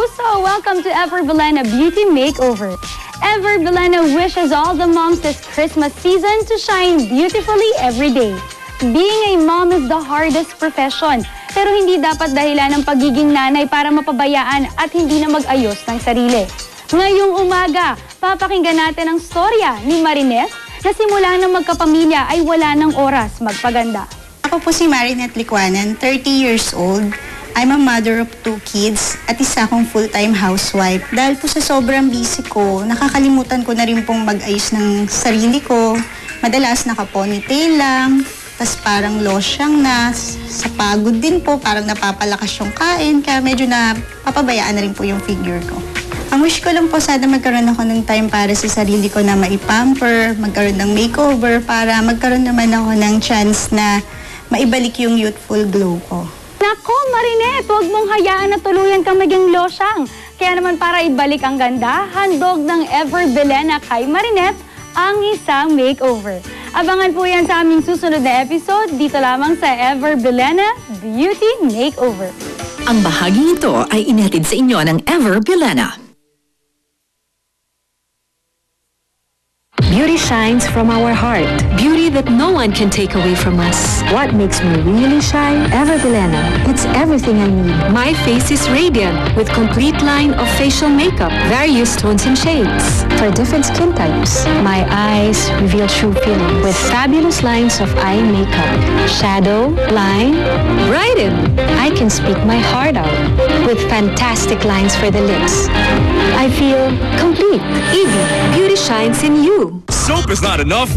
Kapuso! Welcome to Ever Belena Beauty Makeover. Ever Belena wishes all the moms this Christmas season to shine beautifully every day. Being a mom is the hardest profession, pero hindi dapat dahilan ng pagiging nanay para mapabayaan at hindi na mag-ayos ng sarili. Ngayong umaga, papakinggan natin ang storya ni Marinette na simula ng magkapamilya ay wala ng oras magpaganda. Ako po si Marinette Licuanan, 30 years old. I'm a mother of 2 kids at isa akong full-time housewife. Dahil po sa sobrang busy ko, nakakalimutan ko na rin pong mag-ayos ng sarili ko. Madalas naka-ponytail lang, tas parang losyang na. Sa pagod din po, parang napapalakas yung kain, kaya medyo napapabayaan na rin po yung figure ko. Ang wish ko lang po sana magkaroon ako ng time para sa sarili ko na maipamper, magkaroon ng makeover, para magkaroon naman ako ng chance na maibalik yung youthful glow ko. Nako, Marinette, huwag mong hayaan na tuluyan kang maging losyang. Kaya naman para ibalik ang ganda, handog ng Ever Belena kay Marinette ang isang makeover. Abangan po yan sa aming susunod na episode dito lamang sa Ever Belena Beauty Makeover. Ang bahaging ito ay inhatid sa inyo ng Ever Belena. Beauty shines from our heart. Beauty that no one can take away from us. What makes me really shine? Ever Belena. It's everything I need. My face is radiant with complete line of facial makeup, various tones and shades for different skin types. My eyes reveal true feelings with fabulous lines of eye makeup, shadow, line, brighten. I can speak my heart out with fantastic lines for the lips. I feel complete. Evie, beauty shines in you. Soap is not enough.